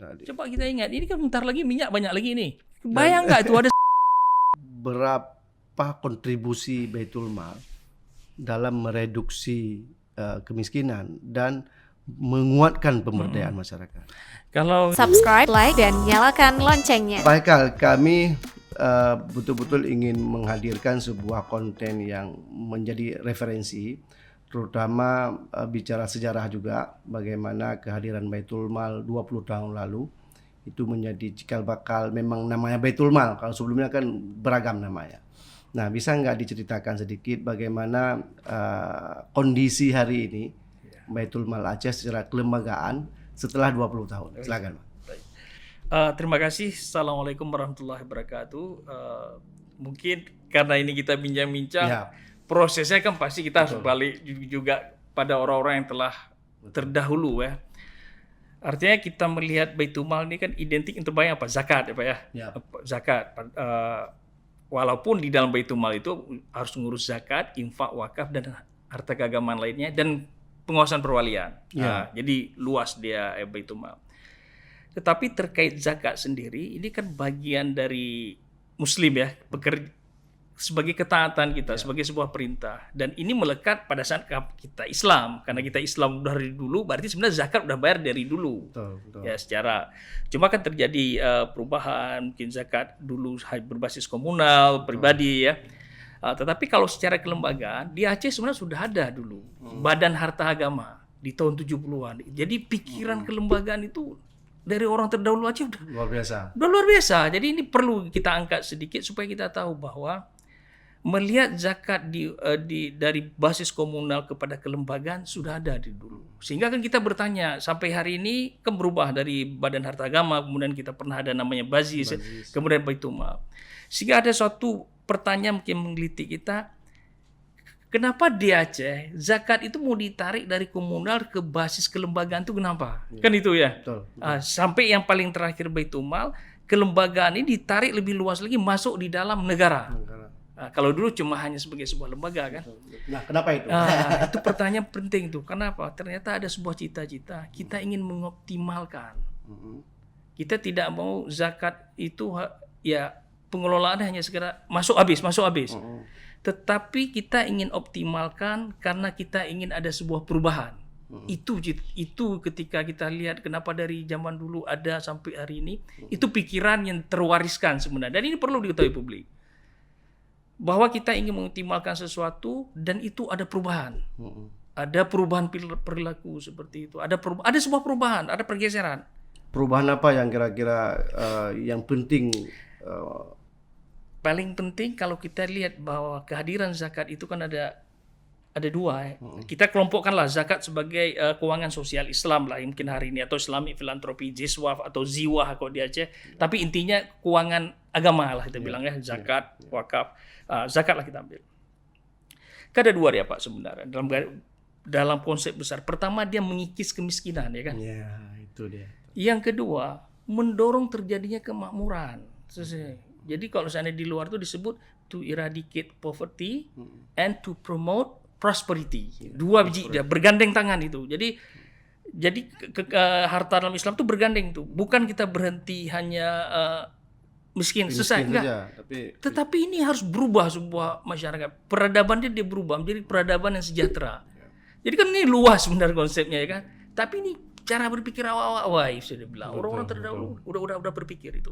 Coba kita ingat, ini kan bentar lagi minyak banyak lagi nih. Bayang nggak itu ada berapa kontribusi Baitul Mal dalam mereduksi kemiskinan dan menguatkan pemberdayaan masyarakat. kalau Subscribe, like, dan nyalakan loncengnya. Baiklah, kami betul-betul ingin menghadirkan sebuah konten yang menjadi referensi, terutama bicara sejarah juga, bagaimana kehadiran Baitul Mal 20 tahun lalu itu menjadi cikal bakal, memang namanya Baitul Mal, kalau sebelumnya kan beragam namanya. Nah, bisa nggak diceritakan sedikit bagaimana kondisi hari ini Baitul Mal Aceh secara kelembagaan setelah 20 tahun? Silakan, Pak. terima kasih. Assalamualaikum warahmatullahi wabarakatuh. Mungkin karena ini kita bincang-bincang, Ya. prosesnya kan pasti kita harus balik juga pada orang-orang yang telah terdahulu ya. Artinya kita melihat Baitul Mal ini kan identik yang terbayang apa? Zakat ya Pak ya. Ya. Zakat. Walaupun di dalam Baitul Mal itu harus mengurus zakat, infak, wakaf, dan harta keagamaan lainnya, dan penguasaan perwalian. Ya. Jadi luas dia Baitul Mal. Tetapi terkait zakat sendiri, ini kan bagian dari Muslim ya, sebagai ketaatan kita, sebagai sebuah perintah. Dan ini melekat pada saat kita Islam. Karena kita Islam dari dulu, berarti sebenarnya zakat udah bayar dari dulu. Betul. Ya, secara cuma kan terjadi perubahan, mungkin zakat dulu berbasis komunal, pribadi ya. Tetapi kalau secara kelembagaan, di Aceh sebenarnya sudah ada dulu Badan Harta Agama di tahun 70-an. Jadi pikiran kelembagaan itu dari orang terdahulu Aceh udah luar biasa. Jadi ini perlu kita angkat sedikit supaya kita tahu bahwa melihat zakat dari basis komunal kepada kelembagaan sudah ada di dulu. Sehingga kan kita bertanya, sampai hari ini kan berubah dari Badan Harta Agama, kemudian kita pernah ada namanya Bazis. Kemudian Baitul Mal. Sehingga ada suatu pertanyaan mungkin menggelitik kita, kenapa di Aceh zakat itu mau ditarik dari komunal ke basis kelembagaan itu kenapa? Ya. Kan itu ya. Betul. Sampai yang paling terakhir Baitul Mal, kelembagaan ini ditarik lebih luas lagi masuk di dalam negara. Kalau dulu cuma hanya sebagai sebuah lembaga kan. Nah, kenapa itu? Itu pertanyaan penting tuh. Kenapa? Ternyata ada sebuah cita-cita. Kita ingin mengoptimalkan. Kita tidak mau zakat itu ya pengelolaan hanya segera masuk habis. Tetapi kita ingin optimalkan karena kita ingin ada sebuah perubahan. Itu ketika kita lihat kenapa dari zaman dulu ada sampai hari ini, itu pikiran yang terwariskan sebenarnya. Dan ini perlu diketahui publik. Bahwa kita ingin mengoptimalkan sesuatu dan itu ada perubahan. Ada perubahan perilaku seperti itu. Ada sebuah perubahan, ada pergeseran. Perubahan apa yang kira-kira yang penting? Paling penting kalau kita lihat bahwa kehadiran zakat itu kan ada dua. Kita kelompokkanlah zakat sebagai keuangan sosial Islam lah mungkin hari ini, atau Islamic Philanthropy, Jiswaf atau Ziwah kalau di Aceh. Tapi intinya keuangan agama lah kita bilang ya, zakat, wakaf. Zakat lah kita ambil. Ada dua ya Pak sebenarnya dalam konsep besar. Pertama, dia mengikis kemiskinan ya kan. Ya, itu dia. Yang kedua, mendorong terjadinya kemakmuran. Jadi kalau seandainya di luar itu disebut to eradicate poverty and to promote prosperity. Dua biji dia bergandeng tangan itu. Jadi harta dalam Islam itu bergandeng tuh. Bukan kita berhenti hanya miskin selesai enggak. Tetapi ini harus berubah sebuah masyarakat. Peradabannya dia berubah menjadi peradaban yang sejahtera. Jadi kan ini luas benar konsepnya ya kan. Tapi ini cara berpikir awal-awal sudah bilang. Orang-orang terdahulu udah berpikir itu.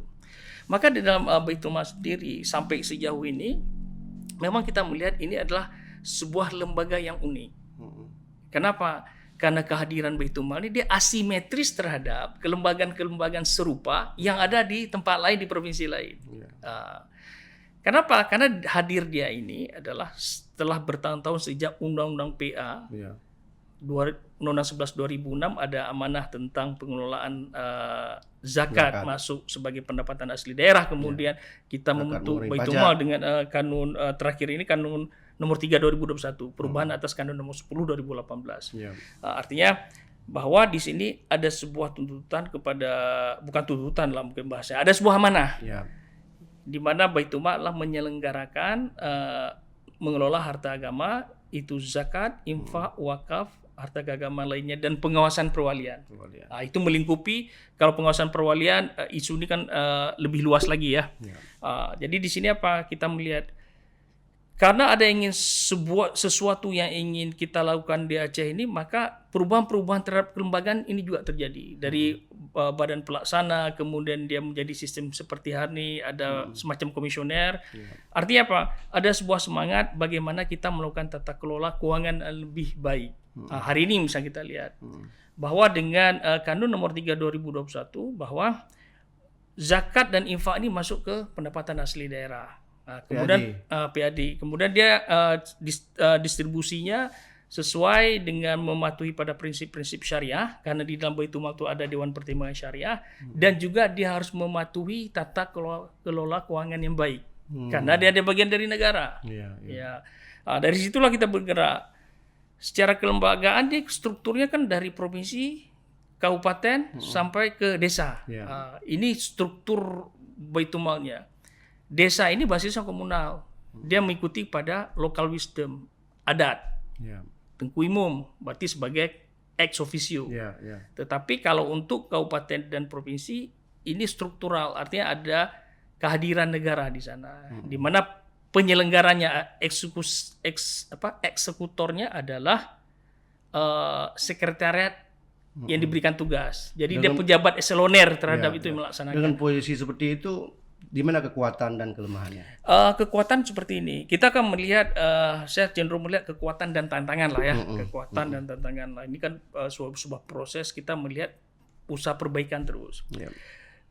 Maka di dalam Baitul Mal sendiri sampai sejauh ini memang kita melihat ini adalah sebuah lembaga yang unik. Kenapa? Karena kehadiran Baitul Mal ini dia asimetris terhadap kelembagaan-kelembagaan serupa yang ada di tempat lain, di provinsi lain. Kenapa? Karena hadir dia ini adalah setelah bertahun-tahun sejak Undang-Undang PA, Undang-Undang 11 2006 ada amanah tentang pengelolaan zakat masuk sebagai pendapatan asli daerah. Kemudian kita membentuk Baitul Mal dengan kanun terakhir ini, kanun nomor 3 2021, perubahan atas kanun nomor 10 2018. Artinya bahwa di sini ada sebuah tuntutan kepada, bukan tuntutan lah mungkin bahasa, ada sebuah amanah. Di mana Baitul Mal telah menyelenggarakan mengelola harta agama, itu zakat, infak, wakaf, harta keagamaan lainnya, dan pengawasan perwalian. Itu melingkupi, kalau pengawasan perwalian isu ini kan lebih luas lagi ya. Jadi di sini apa kita melihat, karena ada ingin sesuatu yang ingin kita lakukan di Aceh ini, maka perubahan-perubahan terhadap kelembagaan ini juga terjadi. Dari badan pelaksana, kemudian dia menjadi sistem seperti hari ini, ada semacam komisioner. Artinya apa? Ada sebuah semangat bagaimana kita melakukan tata kelola keuangan lebih baik. Hari ini misalnya kita lihat bahwa dengan Kanun nomor 3 2021 bahwa zakat dan infak ini masuk ke pendapatan asli daerah. Kemudian PAD. Kemudian dia distribusinya sesuai dengan mematuhi pada prinsip-prinsip syariah, karena di dalam Baitul Mal itu ada Dewan Pertimbangan Syariah, dan juga dia harus mematuhi tata kelola keuangan yang baik, karena dia ada bagian dari negara. Dari situlah kita bergerak. Secara kelembagaan dia strukturnya kan dari provinsi, kabupaten sampai ke desa. Ini struktur Baitul Malnya. Desa ini basisnya komunal. Dia mengikuti pada local wisdom, adat. Tengku Imum, berarti sebagai ex officio. Tetapi kalau untuk kabupaten dan provinsi, ini struktural. Artinya ada kehadiran negara di sana. Di mana penyelenggaranya, eksekutornya adalah sekretariat yang diberikan tugas. Jadi dia pejabat eseloner terhadap itu yang melaksanakan. Dengan posisi seperti itu, di mana kekuatan dan kelemahannya? Kekuatan seperti ini, kita akan melihat, saya cenderung melihat kekuatan dan tantangan lah ya, kekuatan dan tantangan lah. Ini kan sebuah proses, kita melihat usaha perbaikan terus.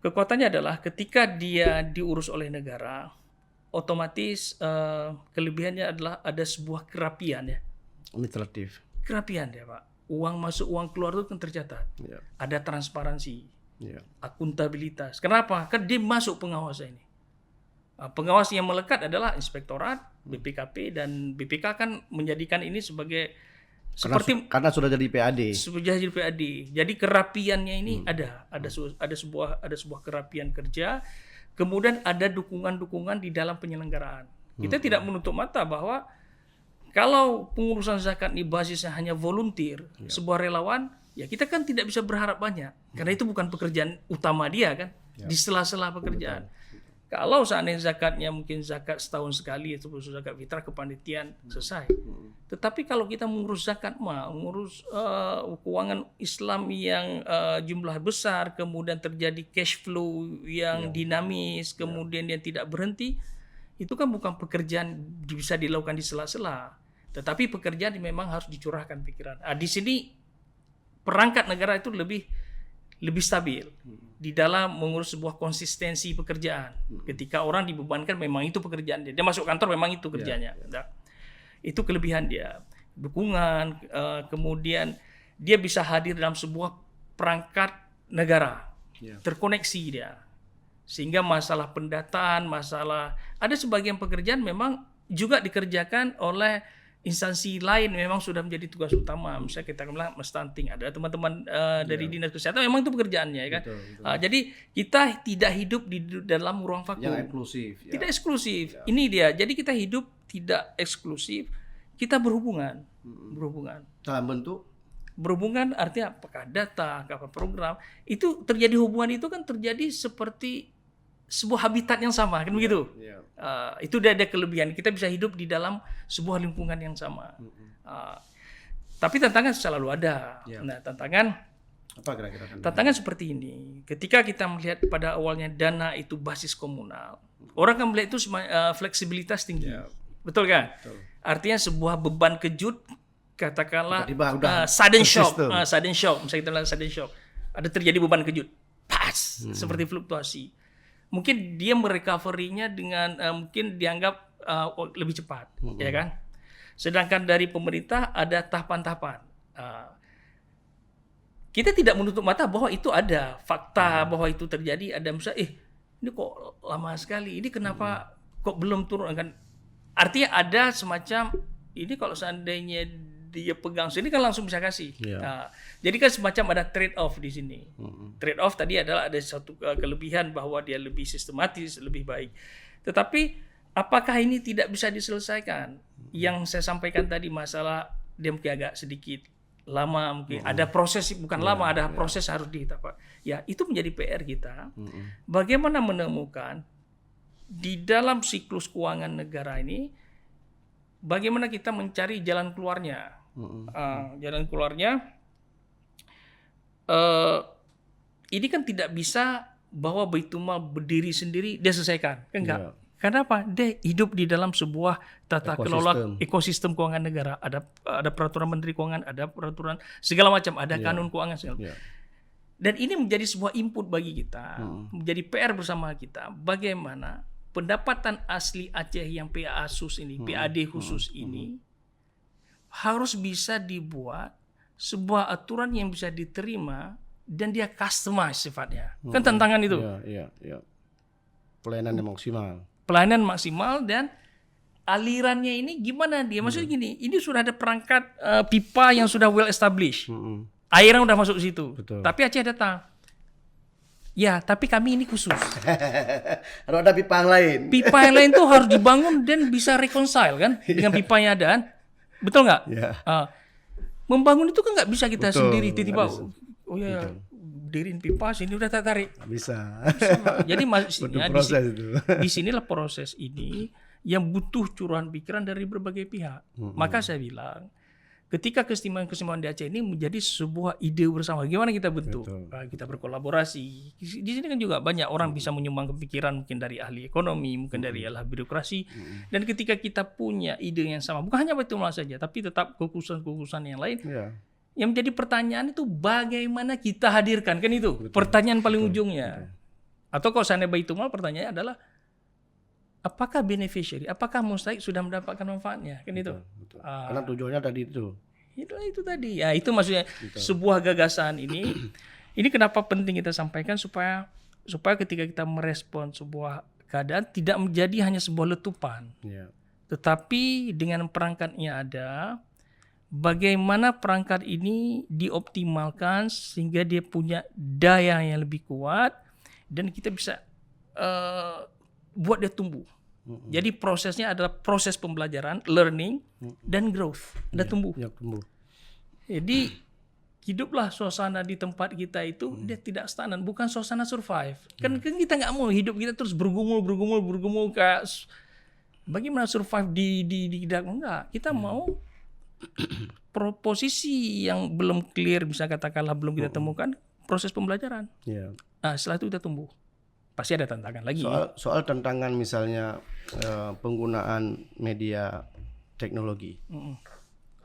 Kekuatannya adalah ketika dia diurus oleh negara, otomatis kelebihannya adalah ada sebuah kerapian ya. Administratif. Kerapian ya Pak. Uang masuk, uang keluar itu kan tercatat. Ada transparansi. Akuntabilitas. Kenapa? Kan dia masuk pengawasan ini. Pengawas yang melekat adalah inspektorat, BPKP, dan BPK kan menjadikan ini sebagai karena sudah jadi PAD. Sudah jadi PAD. Jadi kerapiannya ini ada sebuah kerapian kerja. Kemudian ada dukungan-dukungan di dalam penyelenggaraan. Kita tidak menutup mata bahwa kalau pengurusan zakat ini basisnya hanya volunteer, sebuah relawan, ya kita kan tidak bisa berharap banyak, karena itu bukan pekerjaan utama dia kan, di sela-sela pekerjaan. Kalau seandainya zakatnya mungkin zakat setahun sekali, itu zakat fitrah kepanitiaan selesai. Tetapi kalau kita mengurus zakat mengurus keuangan Islam yang jumlah besar, kemudian terjadi cash flow yang dinamis, kemudian yang tidak berhenti, itu kan bukan pekerjaan bisa dilakukan di sela-sela, tetapi pekerjaan yang memang harus dicurahkan pikiran. Di sini perangkat negara itu lebih stabil di dalam mengurus sebuah konsistensi pekerjaan. Ketika orang dibebankan memang itu pekerjaan dia. Dia masuk kantor memang itu kerjanya. Itu kelebihan dia. Dukungan, kemudian dia bisa hadir dalam sebuah perangkat negara. Terkoneksi dia. Sehingga masalah pendataan, ada sebagian pekerjaan memang juga dikerjakan oleh instansi lain, memang sudah menjadi tugas utama. Misalnya kita bilang stunting, ada teman-teman dari dinas kesehatan, memang itu pekerjaannya ya kan. Jadi kita tidak hidup di dalam ruang vakum yang eksklusif. Tidak eksklusif. Ini dia. Jadi kita hidup tidak eksklusif. Kita berhubungan. Dalam bentuk berhubungan artinya apakah data, apakah program, itu terjadi hubungan, itu kan terjadi seperti sebuah habitat yang sama kan begitu. Itu ada kelebihan, kita bisa hidup di dalam sebuah lingkungan yang sama. Tapi tantangan selalu ada. Nah, tantangan apa kira-kira? Tantangan seperti ini. Ketika kita melihat pada awalnya dana itu basis komunal, orang kan melihat itu fleksibilitas tinggi. Betul kan? Betul. Artinya sebuah beban kejut, katakanlah sudden shock, misalnya kita bilang sudden shock. Ada terjadi beban kejut, pas, seperti fluktuasi. Mungkin dia merecovery-nya dengan mungkin dianggap lebih cepat, ya kan? Sedangkan dari pemerintah ada tahapan-tahapan. Kita tidak menutup mata bahwa itu ada fakta, bahwa itu terjadi. Ada misalnya, ini kok lama sekali, ini kenapa kok belum turun kan? Artinya ada semacam ini, kalau seandainya dia pegang sini kan langsung bisa kasih. Jadi kan semacam ada trade off di sini. Trade off tadi adalah ada satu kelebihan bahwa dia lebih sistematis, lebih baik. Tetapi apakah ini tidak bisa diselesaikan? Yang saya sampaikan tadi masalah dia mungkin agak sedikit lama mungkin ada proses bukan lama ada proses harus ditapa. Ya itu menjadi PR kita. Bagaimana menemukan di dalam siklus keuangan negara ini bagaimana kita mencari jalan keluarnya. Jalan keluarnya ini kan tidak bisa bahwa Baitul-Mal berdiri sendiri dia selesaikan, kan enggak? Kenapa? Dia hidup di dalam sebuah tata kelola ekosistem keuangan negara. Ada peraturan Menteri Keuangan, ada peraturan segala macam, ada kanun keuangan segala. Dan ini menjadi sebuah input bagi kita, menjadi PR bersama kita. Bagaimana pendapatan asli Aceh yang PASUS ini, PAD khusus ini harus bisa dibuat sebuah aturan yang bisa diterima dan dia customize sifatnya. Kan tantangan itu. Iya. Pelayanan yang maksimal. Pelayanan maksimal dan alirannya ini gimana dia? Maksudnya gini, ini sudah ada perangkat pipa yang sudah well established. Airnya udah masuk ke situ. Betul. Tapi Aceh datang. Ya, tapi kami ini khusus. Harus ada pipa yang lain. Pipa yang lain tuh harus dibangun dan bisa reconcile kan dengan pipa yang ada kan? Betul nggak? Membangun itu kan nggak bisa kita sendiri tiba-tiba. Oh ya, diriin pipa sini udah tak tarik. Bisa. Jadi maksudnya di sinilah proses ini yang butuh curahan pikiran dari berbagai pihak. Maka saya bilang, ketika keistimewaan di Aceh ini menjadi sebuah ide bersama, gimana kita bentuk? Kita berkolaborasi. Di sini kan juga banyak orang bisa menyumbang kepikiran, mungkin dari ahli ekonomi, mungkin dari ahli birokrasi. Dan ketika kita punya ide yang sama, bukan hanya Baitul-Mal saja, tapi tetap kekhususan-kekhususan yang lain. Yang menjadi pertanyaan itu bagaimana kita hadirkan, kan itu pertanyaan paling ujungnya. Atau kalau seandainya Baitul-Mal, pertanyaannya adalah apakah beneficiary, apakah mustahik sudah mendapatkan manfaatnya, kan itu. Karena tujuannya tadi itu. Itu tadi. Ya itu maksudnya sebuah gagasan ini. Ini kenapa penting kita sampaikan supaya ketika kita merespon sebuah keadaan tidak menjadi hanya sebuah letupan. Tetapi dengan perangkatnya ada, bagaimana perangkat ini dioptimalkan sehingga dia punya daya yang lebih kuat dan kita bisa buat dia tumbuh. Jadi prosesnya adalah proses pembelajaran, learning dan growth, ada tumbuh. Jadi hiduplah suasana di tempat kita itu dia tidak stagnan, bukan suasana survive. Kan kita nggak mau hidup kita terus bergumul kayak bagaimana survive di enggak. Kita mau posisi yang belum clear, bisa katakanlah belum kita temukan, proses pembelajaran. Nah, setelah itu kita tumbuh. Pasti ada tantangan lagi. Soal tantangan misalnya penggunaan media teknologi.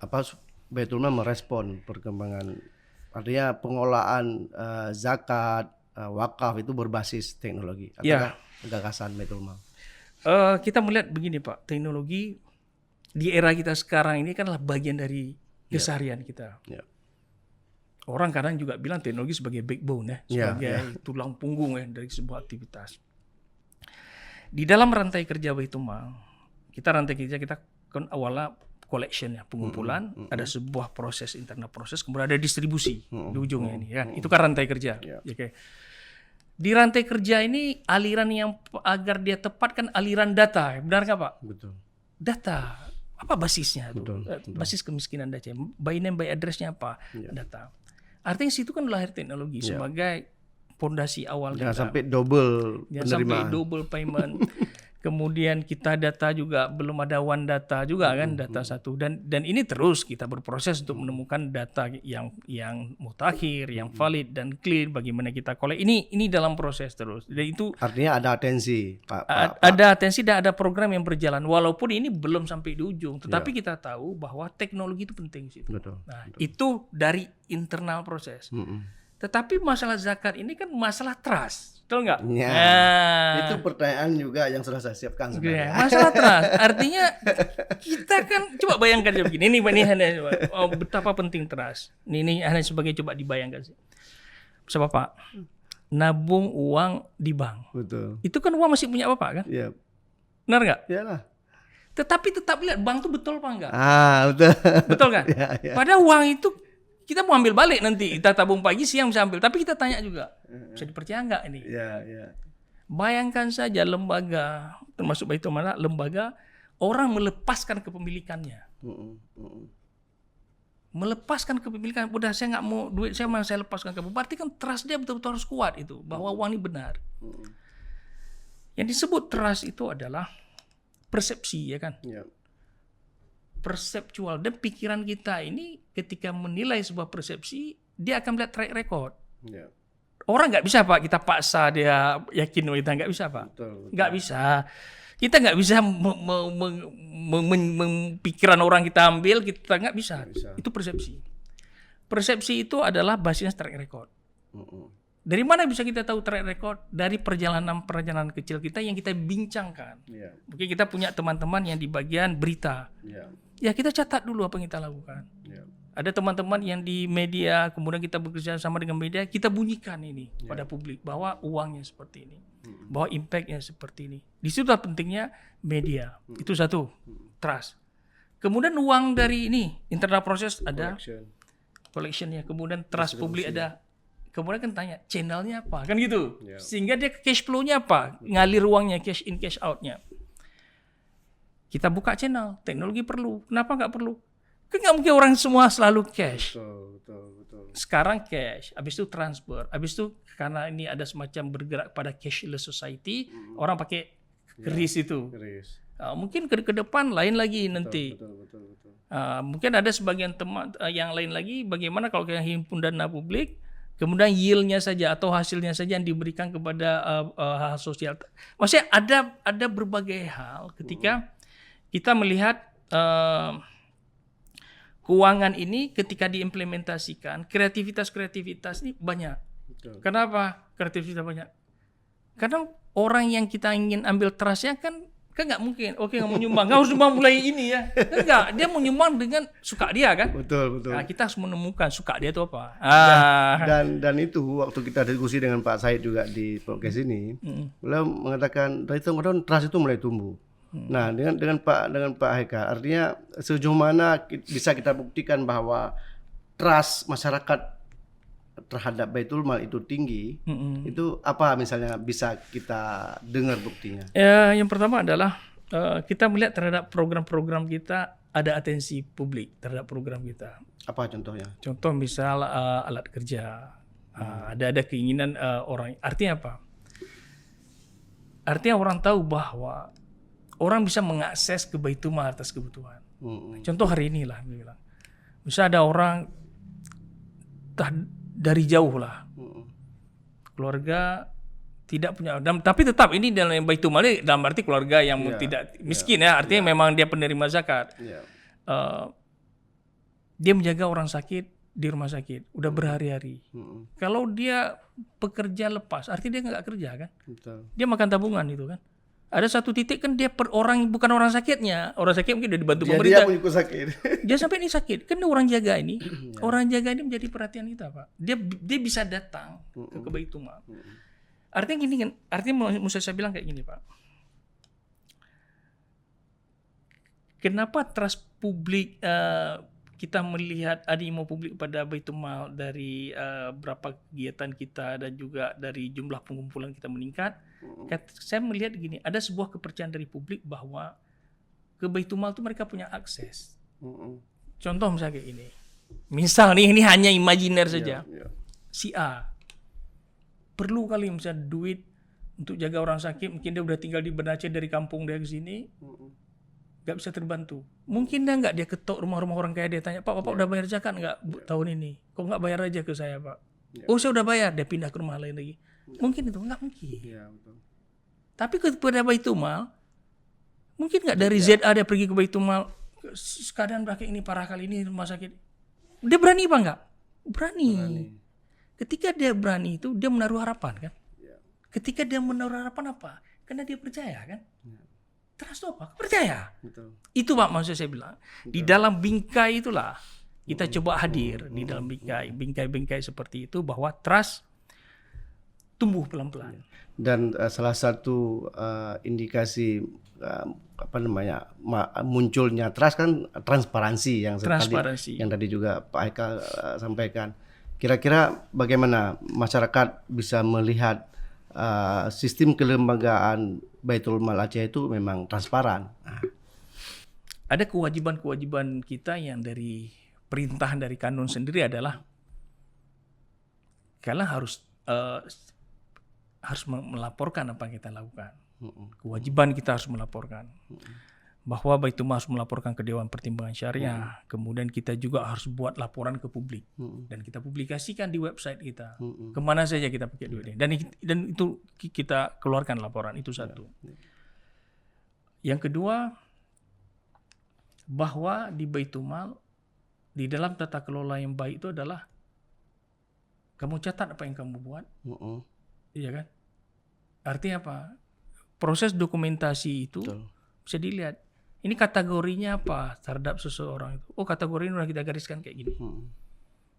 Apa Baitul-Mal merespon perkembangan, artinya pengelolaan zakat, wakaf itu berbasis teknologi. Atau gagasan Baitul-Mal? Kita melihat begini Pak, teknologi di era kita sekarang ini kan adalah bagian dari keseharian kita. Orang kadang juga bilang teknologi sebagai backbone sebagai tulang punggung dari sebuah aktivitas. Di dalam rantai kerja Baitul-Mal, kita kan awalnya collection pengumpulan, ada sebuah proses internal proses, kemudian ada distribusi di ujungnya ini kan. Itu kan rantai kerja. Di rantai kerja ini aliran yang agar dia tepat kan aliran data, benar nggak Pak? Betul. Data. Apa basisnya? Betul. Basis kemiskinan Aceh. By name, by address-nya apa? Data. Artinya situ kan lahir teknologi sebagai fondasi awal. Jangan sampai double penerimaan. Jangan sampai double payment. Kemudian kita data juga belum ada one data juga kan, data satu dan ini terus kita berproses untuk menemukan data yang mutakhir, yang valid dan clean, bagaimana kita collect. Ini dalam proses terus. Dan itu artinya ada atensi, Pak. Ada atensi dan ada program yang berjalan walaupun ini belum sampai di ujung, tetapi kita tahu bahwa teknologi itu penting sih. Betul. Nah, itu dari internal proses. Tetapi masalah zakat ini kan masalah trust. Betul nggak? Itu pertanyaan juga yang sudah saya siapkan sebenarnya. Masalah trust. Artinya kita kan coba bayangkan aja begini. Ini betapa penting trust. Ini hanya sebagai coba dibayangkan sih. Siapa Pak? Nabung uang di bank. Betul. Itu kan uang masih punya Bapak kan? Iya. Benar nggak? Iyalah. Tetapi tetap lihat bank itu betul apa enggak? Betul. Betul kan? Padahal uang itu kita mau ambil balik nanti, kita tabung pagi siang bisa ambil, tapi kita tanya juga bisa dipercaya nggak ini? Bayangkan saja lembaga termasuk Baitul-Mal, lembaga orang melepaskan kepemilikannya. melepaskan kepemilikan, udah saya nggak mau duit saya, malah saya lepaskan ke berarti kan trust dia betul-betul harus kuat itu bahwa uang ini benar. Yang disebut trust itu adalah persepsi, ya kan? Ya. Perseptual, dan pikiran kita ini ketika menilai sebuah persepsi dia akan melihat track record. Ya. Orang nggak bisa Pak kita paksa dia yakin kita, nggak bisa Pak. Betul. Nggak bisa. Kita nggak bisa pikiran orang kita ambil, kita nggak bisa. Itu persepsi. Persepsi itu adalah basisnya track record. Dari mana bisa kita tahu track record? Dari perjalanan kecil kita yang kita bincangkan. Ya. Mungkin kita punya teman-teman yang di bagian berita. Ya kita catat dulu apa yang kita lakukan. Ya. Ada teman-teman yang di media, kemudian kita bekerja sama dengan media, kita bunyikan ini pada publik bahwa uangnya seperti ini, bahwa impactnya seperti ini. Di situ pentingnya media. Itu satu, trust. Kemudian uang dari ini internal proses ada collectionnya, kemudian trust publik ada. Kemudian kan tanya channelnya apa, kan gitu. Sehingga dia cash flow-nya apa, ngalir uangnya, cash in cash out-nya. Kita buka channel, teknologi perlu. Kenapa nggak perlu? Kan nggak mungkin orang semua selalu cash. Betul. Sekarang cash, habis itu transfer, habis itu karena ini ada semacam bergerak pada cashless society, orang pakai keris itu. Mungkin ke depan lain lagi nanti. Betul. Mungkin ada sebagian teman yang lain lagi, bagaimana kalau kita himpun dana publik, kemudian yield-nya saja atau hasilnya saja yang diberikan kepada hal sosial. Maksudnya ada berbagai hal ketika kita melihat keuangan ini ketika diimplementasikan, kreativitas ini banyak. Betul. Kenapa kreativitas banyak? Karena orang yang kita ingin ambil trust-nya kan nggak mungkin. Oke, nggak mau nyumbang, nggak harus nyumbang mulai ini ya. Enggak, dia mau nyumbang dengan suka dia kan. Betul. Nah, kita harus menemukan suka dia itu apa. Dan itu waktu kita diskusi dengan Pak Said juga di podcast ini, beliau mengatakan dari tahun trust itu mulai tumbuh. Nah, dengan Pak Haikal, artinya sejauh mana bisa kita buktikan bahwa trust masyarakat terhadap Baitul Mal itu tinggi, itu apa misalnya bisa kita dengar buktinya? Ya, yang pertama adalah kita melihat terhadap program-program kita ada atensi publik terhadap program kita. Apa contohnya? Contoh misal alat kerja, ada keinginan orang. Artinya apa? Artinya orang tahu bahwa orang bisa mengakses ke Baitul Mal atas kebutuhan. Contoh hari inilah, bilang. Bisa ada orang dari jauh lah, keluarga tidak punya, tapi tetap ini dalam Baitul Mal dalam arti keluarga yang tidak miskin ya, artinya memang dia penerima zakat. Dia menjaga orang sakit di rumah sakit, udah berhari-hari. Kalau dia pekerja lepas, artinya dia nggak kerja kan? Betul. Dia makan tabungan itu kan? Ada satu titik kan dia bukan orang sakitnya. Orang sakit mungkin udah dibantu pemerintah. Dia ikut sakit. Dia sampai ini sakit. Kan orang jaga ini. Orang jaga ini menjadi perhatian kita, Pak. Dia bisa datang ke Baitul Mal. Artinya gini kan. Artinya mau saya bilang kayak gini, Pak. Kenapa trust publik kita melihat animo publik pada Baitul Mal dari berapa kegiatan kita dan juga dari jumlah pengumpulan kita meningkat. Saya melihat gini, ada sebuah kepercayaan dari publik bahwa ke Baitul Mal itu mereka punya akses. Contoh misalnya kayak ini. Misal nih, ini hanya imajiner saja. Si A perlu kali misalnya duit untuk jaga orang sakit, mungkin dia udah tinggal di Banda Aceh dari kampung dia ke sini. Gak bisa terbantu. Mungkin dia ketok rumah-rumah orang kaya, dia tanya, Pak, Bapak udah bayar zakat nggak tahun ini? Kok nggak bayar aja ke saya, Pak? Oh, saya udah bayar. Dia pindah ke rumah lain lagi. Mungkin itu nggak mungkin. Betul. Tapi kepada Baitul Mal, mungkin nggak dari ZA dia pergi ke Baitul Mal, keadaan berakhir ini parah kali ini rumah sakit. Dia berani apa nggak? Berani. Ketika dia berani itu dia menaruh harapan kan? Ketika dia menaruh harapan apa? Karena dia percaya kan? Trust itu apa? Percaya. Betul. Itu Pak maksud saya bilang. Betul. Di dalam bingkai itulah kita coba hadir di dalam bingkai seperti itu bahwa trust tumbuh pelan-pelan. Dan salah satu indikasi munculnya trust kan transparansi yang tadi juga Pak Haikal sampaikan. Kira-kira bagaimana masyarakat bisa melihat sistem kelembagaan Baitul Mal Aceh itu memang transparan. Ada kewajiban-kewajiban kita yang dari perintah dari kanun sendiri adalah kalian harus melaporkan apa yang kita lakukan. Kewajiban kita harus melaporkan. Bahwa Baitul Mal harus melaporkan ke Dewan Pertimbangan Syariah. Kemudian kita juga harus buat laporan ke publik. Dan kita publikasikan di website kita. Kemana saja kita pakai duit ini. Dan itu kita keluarkan laporan. Itu satu. Yang kedua, bahwa di Baitul Mal, di dalam tata kelola yang baik itu adalah kamu catat apa yang kamu buat. Iya kan? Artinya apa? Proses dokumentasi itu bisa dilihat. Ini kategorinya apa terhadap seseorang itu? Oh, kategori ini udah kita gariskan kayak gini.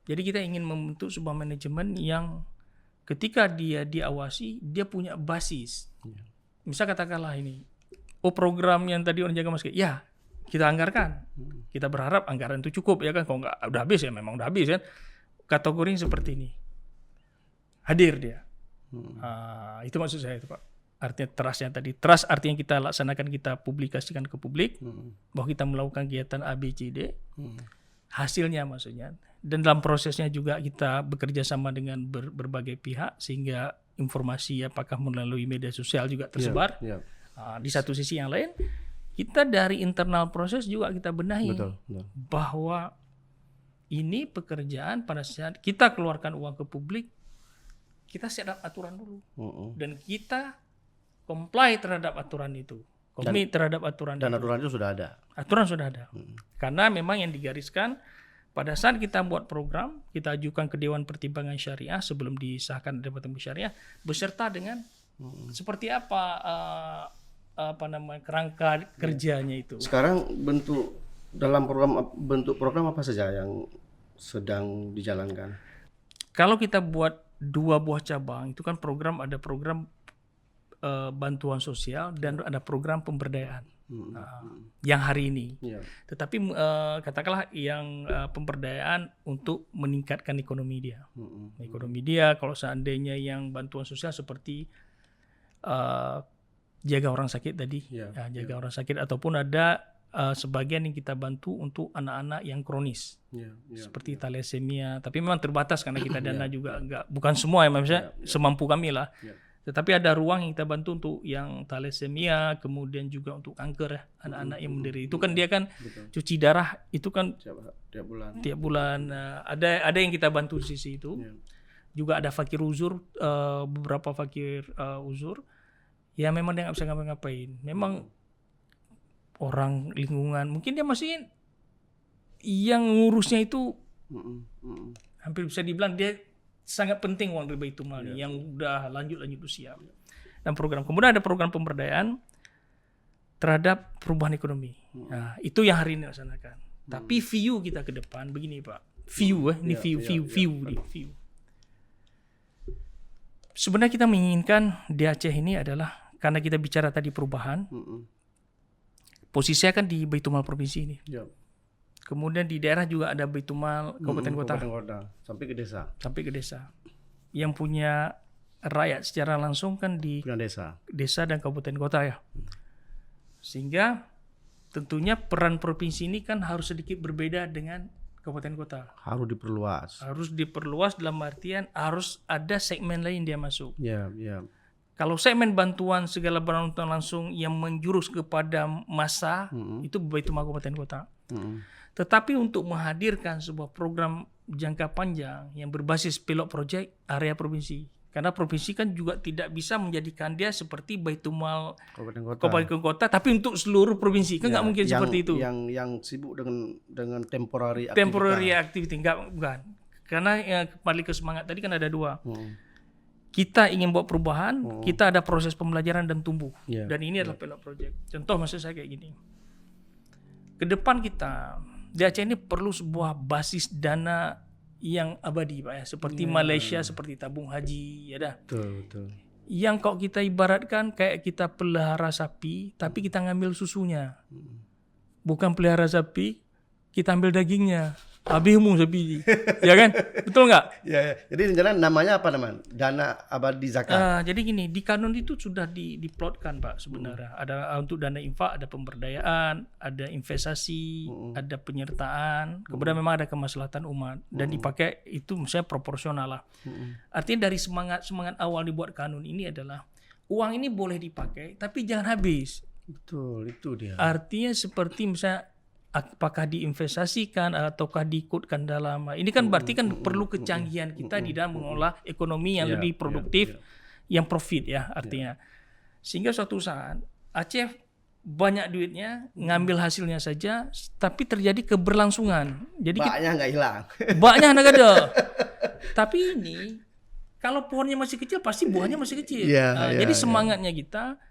Jadi kita ingin membentuk sebuah manajemen yang ketika dia diawasi, dia punya basis. Misal katakanlah ini, program yang tadi orang jaga masker, ya kita anggarkan. Kita berharap anggaran itu cukup ya kan. Kalau nggak udah habis ya memang udah habis kan. Kategorinya seperti ini. Hadir dia. Itu maksud saya itu Pak. Artinya trustnya tadi. Trust artinya kita laksanakan, kita publikasikan ke publik. Bahwa kita melakukan kegiatan A, B, C, D. Hasilnya maksudnya. Dan dalam prosesnya juga kita bekerja sama dengan berbagai pihak. Sehingga informasi apakah melalui media sosial juga tersebar. Di satu sisi yang lain, kita dari internal proses juga kita benahi. Betul. Bahwa ini pekerjaan pada saat kita keluarkan uang ke publik, kita set up aturan dulu. Dan kita comply terhadap aturan itu. Komit terhadap aturan dan itu. Aturan itu sudah ada. Aturan sudah ada. Karena memang yang digariskan pada saat kita buat program, kita ajukan ke Dewan Pertimbangan Syariah sebelum disahkan Dewan Pertimbangan Syariah beserta dengan seperti apa kerangka kerjanya itu. Sekarang bentuk program apa saja yang sedang dijalankan? Kalau kita buat 2 buah cabang, itu kan ada program bantuan sosial dan ada program pemberdayaan yang hari ini. Tetapi katakanlah yang pemberdayaan untuk meningkatkan ekonomi dia. Ekonomi dia kalau seandainya yang bantuan sosial seperti jaga orang sakit tadi, jaga orang sakit, ataupun ada sebagian yang kita bantu untuk anak-anak yang kronis, seperti thalassemia. Tapi memang terbatas karena kita dana juga bukan semua ya, maksudnya semampu kami lah. Tetapi ada ruang yang kita bantu untuk yang thalassemia, kemudian juga untuk kanker ya, anak-anak yang menderita. Itu kan dia kan cuci darah itu kan tiap bulan. Ada yang kita bantu di sisi itu. Juga ada fakir uzur, beberapa fakir uzur. Ya memang dia nggak bisa ngapa-ngapain. Memang orang lingkungan mungkin dia masih yang ngurusnya itu hampir bisa dibilang dia sangat penting uang dari Baitul Mal yang udah lanjut usia. Dan kemudian ada program pemberdayaan terhadap perubahan ekonomi. Nah, itu yang hari ini dilaksanakan. Tapi view kita ke depan begini Pak. View. Sebenarnya kita menginginkan di Aceh ini adalah karena kita bicara tadi perubahan. Posisinya kan di Baitul Mal provinsi ini. Kemudian di daerah juga ada Baitul Mal kabupaten kota sampai ke desa. Yang punya rakyat secara langsung kan di desa dan kabupaten kota ya. Sehingga tentunya peran provinsi ini kan harus sedikit berbeda dengan kabupaten kota. Harus diperluas dalam artian harus ada segmen lain dia masuk. Kalau segmen bantuan segala bantuan langsung yang menjurus kepada massa itu Baitul Mal kabupaten kota. Tetapi untuk menghadirkan sebuah program jangka panjang yang berbasis pilot project area provinsi. Karena provinsi kan juga tidak bisa menjadikan dia seperti Baitul Mal kabupaten kota tapi untuk seluruh provinsi. Kan nggak mungkin seperti itu. Yang sibuk dengan temporary activity. Bukan. Karena kembali ke semangat tadi kan ada 2. Kita ingin buat perubahan, kita ada proses pembelajaran dan tumbuh. Dan ini adalah pilot project. Contoh maksud saya kayak gini. Ke depan kita di Aceh ini perlu sebuah basis dana yang abadi Pak ya, seperti Malaysia, seperti tabung haji ya dah. Betul. Yang kok kita ibaratkan kayak kita pelihara sapi tapi kita ngambil susunya. Bukan pelihara sapi kita ambil dagingnya. Habismu sapi, ya kan? Betul nggak? Ya, ya. Jadi rencana namanya apa namanya? Dana abadi zakat. Jadi gini, di kanun itu sudah diplotkan Pak sebenarnya. Ada untuk dana infak, ada pemberdayaan, ada investasi, ada penyertaan. Kemudian memang ada kemaslahatan umat dan dipakai itu misalnya proporsional lah. Artinya dari semangat awal dibuat kanun ini adalah uang ini boleh dipakai, tapi jangan habis. Betul, itu dia. Artinya seperti misalnya apakah diinvestasikan ataukah diikutkan dalam ini kan berarti kan perlu kecanggihan kita di dalam mengolah ekonomi yang lebih produktif, yang profit ya artinya. Sehingga suatu saat Aceh banyak duitnya ngambil hasilnya saja, tapi terjadi keberlangsungan. Jadi baknya nggak hilang. Baknya nggak ada. Tapi ini kalau pohonnya masih kecil pasti buahnya masih kecil. Jadi semangatnya kita.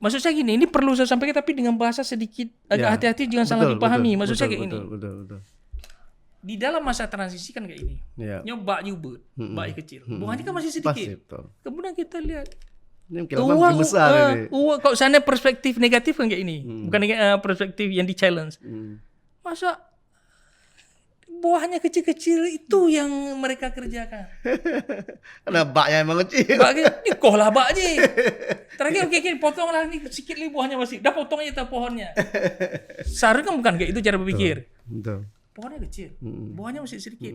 Maksud saya gini, ini perlu saya sampaikan tapi dengan bahasa sedikit agak hati-hati jangan salah dipahami. Maksud saya kayak gini. Betul. Di dalam masa transisi kan kayak gini. Nyoba nyubut, bak kecil. Buahnya kan masih sedikit. Kemudian kita lihat uang besar ini. Kalau sana perspektif negatif kan kayak ini. Bukan perspektif yang di challenge. Masa buahnya kecil-kecil itu yang mereka kerjakan. Karena baknya emang kecil. Baknya dikolah baknya. Terakhir oke, potonglah nih sedikit nih buahnya masih. Dah potong aja pohonnya. Seharusnya kan bukan kayak itu cara berpikir. Betul. Pohonnya kecil, buahnya masih sedikit.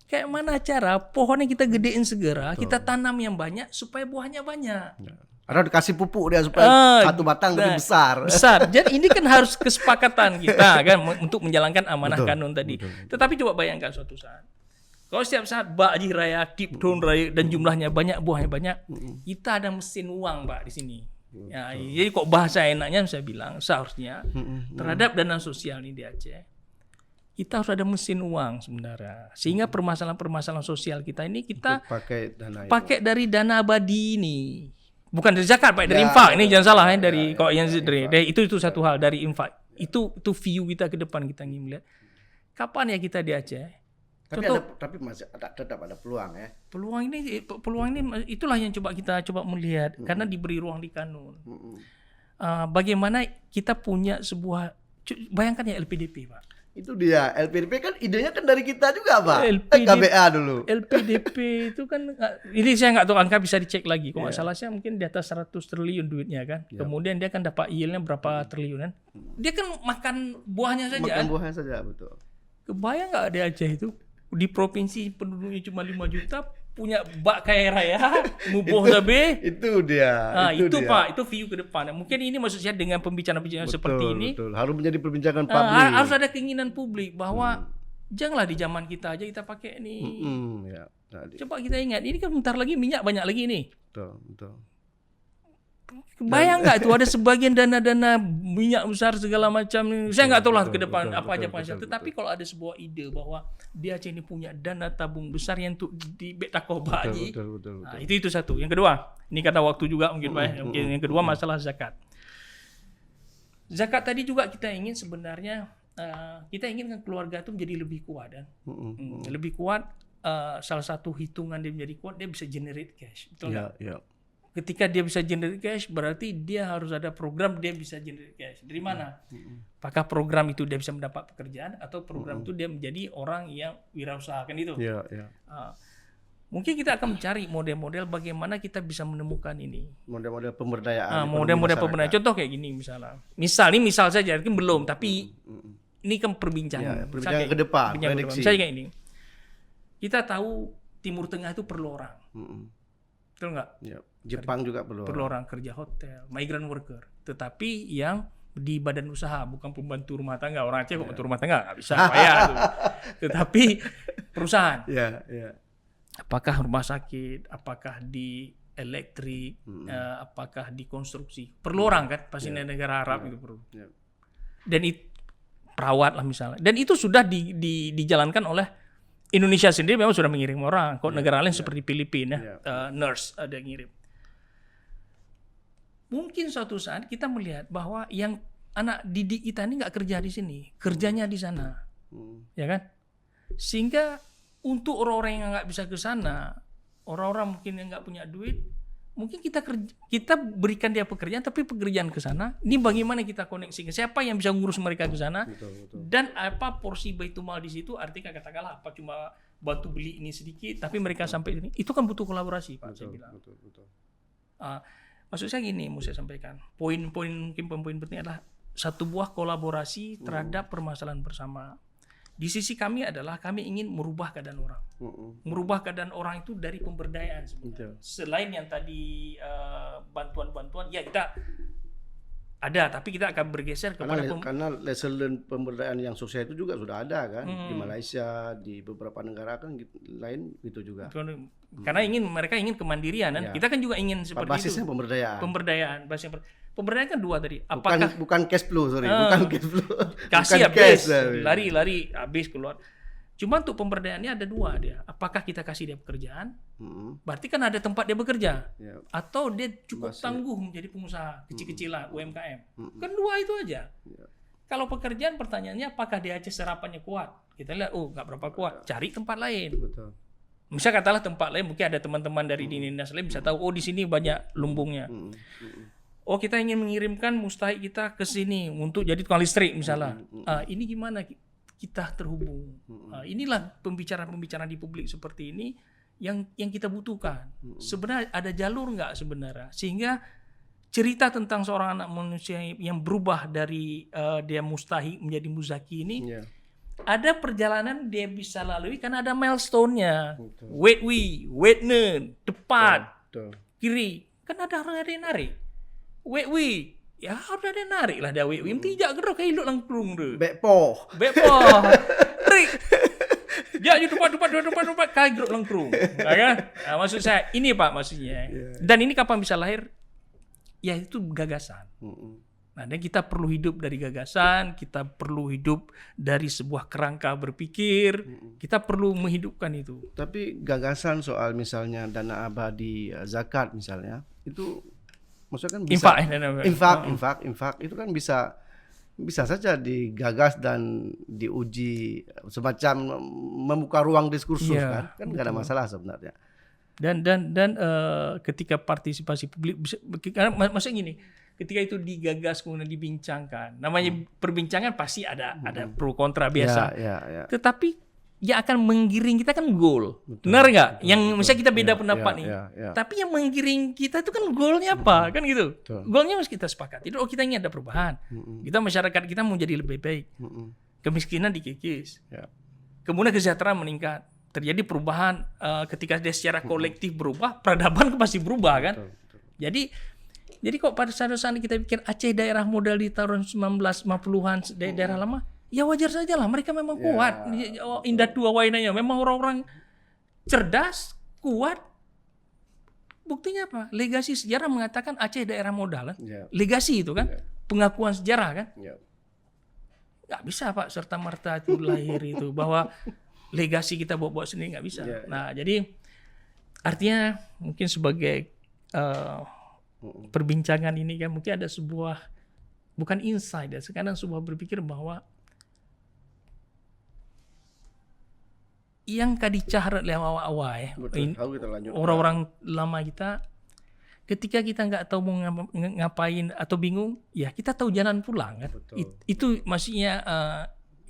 Kayak mana cara pohonnya kita gedein segera, kita tanam yang banyak supaya buahnya banyak. Atau dikasih pupuk dia supaya satu batang lebih besar. Jadi ini kan harus kesepakatan kita kan untuk menjalankan amanah kanun tadi. Tetapi coba bayangkan suatu saat. Kalau setiap saat Ba'ji Raya, Kipton Raya dan jumlahnya banyak, buahnya banyak, kita ada mesin uang Pak di sini. Ya, jadi kok bahasa enaknya saya bilang seharusnya terhadap dana sosial ini di Aceh, kita harus ada mesin uang sebenarnya. Sehingga permasalahan-permasalahan sosial kita ini kita pakai dari dana abadi ini. Bukan dari zakat, Pak, dari infak. Ini jangan salah ya, dari kok yang dari itu satu hal dari infak. Itu view kita ke depan kita ingin melihat. Kapan ya kita di Aceh? Tapi masih tetap ada peluang ya. Peluang ini itulah yang kita coba melihat karena diberi ruang di kanun. Bagaimana kita punya sebuah bayangkan ya LPDP, Pak. Itu dia, LPDP kan idenya kan dari kita juga Pak. KBA dulu. LPDP itu kan, ini saya nggak tahu angka bisa dicek lagi. Kalau nggak salah saya mungkin di atas 100 triliun duitnya kan. Kemudian dia kan dapat yield-nya berapa triliun kan. Dia kan makan buahnya saja. Makan buahnya saja, betul. Kebayang nggak di Aceh itu? Di provinsi penduduknya cuma 5 juta, punya bak kaya raya, muboh zabe. Itu dia. Itu dia. Pak, itu view ke depan. Mungkin ini maksud saya dengan pembicaraan-pembicaraan seperti ini. Betul. Harus menjadi perbincangan publik. Harus ada keinginan publik bahwa janganlah di zaman kita aja kita pakai ini. Coba kita ingat, ini kan bentar lagi minyak banyak lagi nih. Betul. Bayang nggak itu ada sebagian dana-dana minyak besar segala macam. Saya nggak tahu lah ke depan apa aja pasal. Tetapi kalau ada sebuah ide bahwa di Aceh ini punya dana tabung besar yang untuk di Betakoh Ba'ji. Nah, itu satu. Yang kedua, ini karena waktu juga mungkin Pak. Mungkin yang kedua masalah zakat. Zakat tadi juga kita ingin sebenarnya kita inginkan keluarga itu menjadi lebih kuat dan lebih kuat. Salah satu hitungan dia menjadi kuat, dia bisa generate cash. Betul nggak? Ketika dia bisa generate cash, berarti dia harus ada program dia bisa generate cash. Dari mana? Apakah program itu dia bisa mendapat pekerjaan atau program itu dia menjadi orang yang wirausaha kan itu? Mungkin kita akan mencari model-model bagaimana kita bisa menemukan ini. Model-model pemberdayaan. Model-model pemberdayaan. Contoh kayak gini misalnya. Misal saja, mungkin belum, tapi ini kan perbincangan. Perbincangan ke depan. Misalnya kayak ini. Kita tahu Timur Tengah itu perlu orang. Betul nggak? Jepang juga perlu orang kerja hotel, migrant worker. Tetapi yang di badan usaha, bukan pembantu rumah tangga. Orang Aceh pembantu rumah tangga nggak bisa bayar. Tetapi perusahaan. Apakah rumah sakit, apakah di elektrik, apakah di konstruksi. Perlu orang kan, pasti negara Arab itu perlu. Dan itu perawat lah misalnya. Dan itu sudah dijalankan oleh Indonesia sendiri memang sudah mengirim orang. Kok negara lain seperti Filipina, nurse ada yang ngirim. Mungkin suatu saat kita melihat bahwa yang anak didik kita ini nggak kerja di sini, kerjanya di sana, ya kan? Sehingga untuk orang-orang yang nggak bisa ke sana, orang-orang mungkin yang nggak punya duit, mungkin kita berikan dia pekerjaan, tapi pekerjaan ke sana, ini bagaimana kita koneksikan, siapa yang bisa ngurus mereka ke sana, dan apa porsi Baitul Mal di situ, artinya katakanlah apa cuma bantu beli ini sedikit, tapi mereka sampai ini, itu kan butuh kolaborasi Pak, saya bilang. Maksud saya gini, mau saya sampaikan, poin-poin penting adalah satu buah kolaborasi terhadap permasalahan bersama. Di sisi kami adalah kami ingin merubah keadaan orang. Merubah keadaan orang itu dari pemberdayaan sebenarnya. Selain yang tadi bantuan-bantuan, ya kita ada, tapi kita akan bergeser kepada karena lesson learn pemberdayaan yang sukses itu juga sudah ada kan di Malaysia, di beberapa negara kan lain itu juga. Karena mereka ingin kemandirian dan kita kan juga ingin seperti basisnya itu. Pemberdayaan. Pemberdayaan kan dua tadi. Bukan cash flow, bukan cash flow. Kasih habis, lari habis keluar. Cuma untuk pemberdayaannya ada dua dia. Apakah kita kasih dia pekerjaan? Berarti kan ada tempat dia bekerja. Atau dia cukup tangguh menjadi pengusaha kecil-kecilan UMKM. Kan dua itu aja. Kalau pekerjaan pertanyaannya apakah di Aceh serapannya kuat? Kita lihat, nggak berapa kuat. Cari tempat lain. Betul. Misal katalah tempat lain, mungkin ada teman-teman dari dinas lain bisa tahu, di sini banyak lumbungnya. Kita ingin mengirimkan mustahik kita ke sini untuk jadi tukang listrik misalnya. Ini gimana kita terhubung? Inilah pembicaraan-pembicaraan di publik seperti ini yang kita butuhkan. Sebenarnya ada jalur nggak sebenarnya? Sehingga cerita tentang seorang anak manusia yang berubah dari dia mustahik menjadi muzaki ini, ada perjalanan dia bisa lalui karena ada milestone-nya. Wait depan, kiri. Kan ada orang yang narik. Wei, ya harus ada narik lah dah wei. Tidak gerak kayak hidup langkrung tu. Bekpo. Rik. Ya di depan kayak gerak langkrung. Kan? Maksud saya ini Pak maksudnya. Dan ini kapan bisa lahir? Ya itu gagasan. Nah, dan kita perlu hidup dari gagasan, kita perlu hidup dari sebuah kerangka berpikir, kita perlu menghidupkan itu. Tapi gagasan soal misalnya dana abadi zakat misalnya, itu maksudnya kan bisa infak itu kan bisa saja digagas dan diuji semacam membuka ruang diskursus kan nggak ada masalah sebenarnya. Dan ketika partisipasi publik karena maksudnya gini, ketika itu digagas kemudian dibincangkan, namanya perbincangan pasti ada pro kontra biasa. Tetapi yang akan menggiring kita kan goal. Benar nggak? Yang misalnya kita beda pendapat nih. Tapi yang menggiring kita itu kan goalnya apa? Kan gitu. Goalnya harus kita sepakati. Kita ingin ada perubahan. Kita masyarakat kita mau jadi lebih baik. Kemiskinan dikikis. Kemudian kesejahteraan meningkat. Terjadi perubahan ketika dia secara kolektif berubah, peradaban pasti berubah kan. Jadi kok pada saat kita pikir Aceh daerah modal di tahun 1950-an daerah lama, ya wajar saja lah, mereka memang kuat. Indah dua wainanya, memang orang-orang cerdas, kuat. Buktinya apa? Legasi sejarah mengatakan Aceh daerah modal kan. Legasi itu kan, pengakuan sejarah kan. Nggak bisa Pak serta-merta itu lahir itu bahwa legasi kita bawa sendiri, nggak bisa. Nah jadi artinya mungkin sebagai perbincangan ini kan mungkin ada sebuah bukan insight ya, sekarang sebuah berpikir bahwa yang kadicaharat lewat awal orang-orang lama kita, ketika kita nggak tahu mau ngapain atau bingung, ya kita tahu jalan pulang kan. Itu maksudnya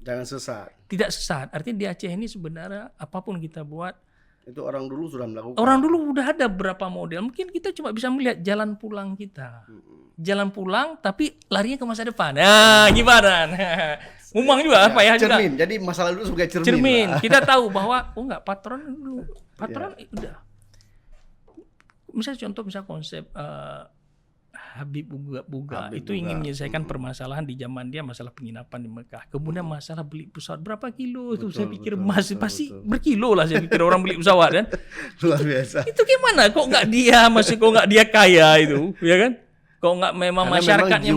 jangan sesat. Tidak sesat. Artinya di Aceh ini sebenarnya apapun kita buat, itu orang dulu sudah melakukan. Orang dulu udah ada berapa model. Mungkin kita cuma bisa melihat jalan pulang kita. Jalan pulang tapi larinya ke masa depan. Nah, gimana? Ngomong juga apa ya? Cermin. Jadi masalah dulu sebagai cermin. Cermin. Kita tahu bahwa patron dulu. Patron udah. Misalnya konsep Habib Buga itu ingin menyelesaikan permasalahan di zaman dia, masalah penginapan di Mekah. Kemudian masalah beli pesawat berapa kilo itu saya pikir pasti berkilo lah saya pikir orang beli pesawat kan. Luar biasa. Itu gimana kok nggak dia kaya itu, ya kan? Kok nggak memang masyarakatnya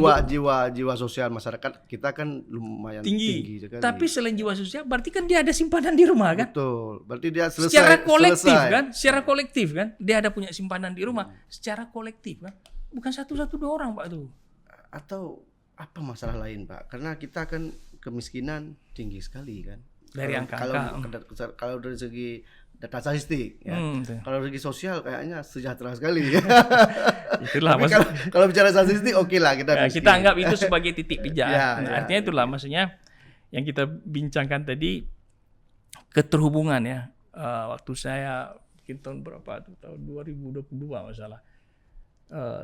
jiwa sosial masyarakat kita kan lumayan tinggi sekali. Tapi selain jiwa sosial berarti kan dia ada simpanan di rumah kan? Betul. Berarti dia secara kolektif kan? Dia ada punya simpanan di rumah secara kolektif kan? Bukan satu-satu dua orang Pak tuh. Atau apa masalah lain Pak? Karena kita kan kemiskinan tinggi sekali kan. Dari angka-angka. Kalau dari segi data statistik ya. Kalau dari segi sosial kayaknya sejahtera sekali. Itulah Tapi kalau bicara statistik oke lah kita anggap itu sebagai titik pijak. Artinya itulah ya. maksudnya yang kita bincangkan tadi, keterhubungan ya. Waktu saya mungkin tahun berapa tuh, tahun 2022 masalah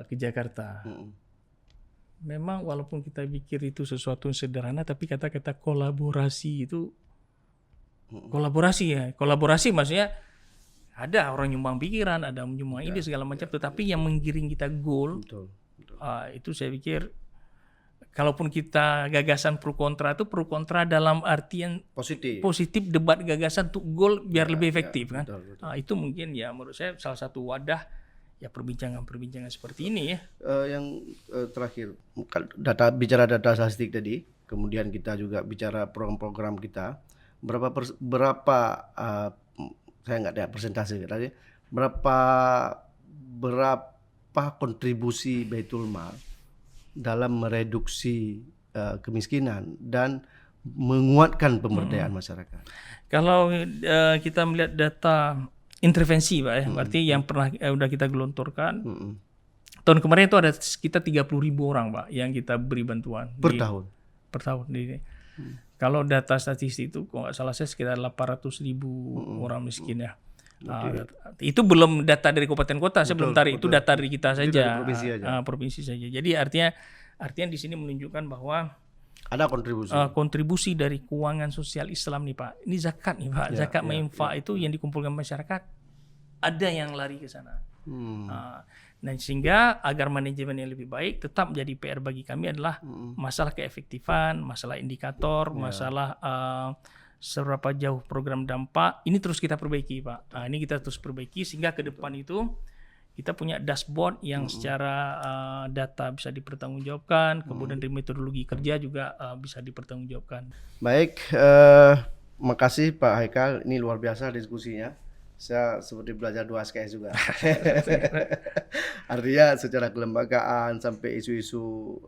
ke Jakarta. Memang walaupun kita pikir itu sesuatu yang sederhana, tapi kata-kata kolaborasi itu kolaborasi maksudnya ada orang nyumbang pikiran, ada nyumbang ide segala macam, tetapi yang menggiring kita goal. Itu saya pikir kalaupun kita gagasan pro kontra dalam artian positif debat gagasan untuk goal biar lebih efektif kan. Itu mungkin ya menurut saya salah satu wadah ya perbincangan seperti ini ya. Yang terakhir bicara data statistik tadi, kemudian kita juga bicara program-program kita, berapa saya nggak ada persentase tadi, berapa kontribusi Baitul Mal dalam mereduksi kemiskinan dan menguatkan pemberdayaan masyarakat. Kalau kita melihat data intervensi Pak ya, berarti yang pernah udah kita gelontorkan tahun kemarin itu ada sekitar 30.000 orang Pak yang kita beri bantuan per tahun. Kalau data statistik itu kalau nggak salah saya sekitar 800.000 orang miskin ya. Itu belum data dari kabupaten kota, saya belum tarik, itu data dari kita saja, provinsi saja. Jadi artinya di sini menunjukkan bahwa ada kontribusi dari keuangan sosial Islam nih Pak. Ini zakat nih Pak, zakat infak itu yang dikumpulkan masyarakat, ada yang lari ke sana. Nah sehingga agar manajemen yang lebih baik, tetap jadi PR bagi kami adalah masalah keefektifan, masalah indikator, masalah seberapa jauh program dampak, ini terus kita perbaiki Pak. Ini kita terus perbaiki sehingga ke depan itu kita punya dashboard yang secara data bisa dipertanggungjawabkan, kemudian dari metodologi kerja juga bisa dipertanggungjawabkan. Baik, makasih Pak Haikal, ini luar biasa diskusinya. Saya seperti belajar 2 SKS juga. Artinya secara kelembagaan sampai isu-isu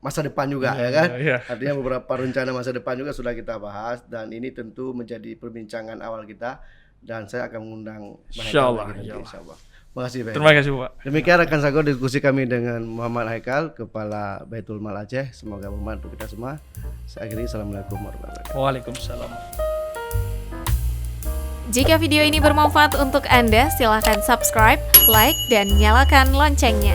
masa depan juga ya kan. Artinya beberapa rencana masa depan juga sudah kita bahas, dan ini tentu menjadi perbincangan awal kita, dan saya akan mengundang Insyaallah. Makasih Pak. Terima kasih Pak. Demikian rekan Sago diskusi kami dengan Muhammad Haikal, Kepala Baitul Mal Aceh. Semoga membantu kita semua. Saya akhiri, assalamualaikum warahmatullahi wabarakatuh. Waalaikumsalam. Jika video ini bermanfaat untuk Anda, silakan subscribe, like, dan nyalakan loncengnya.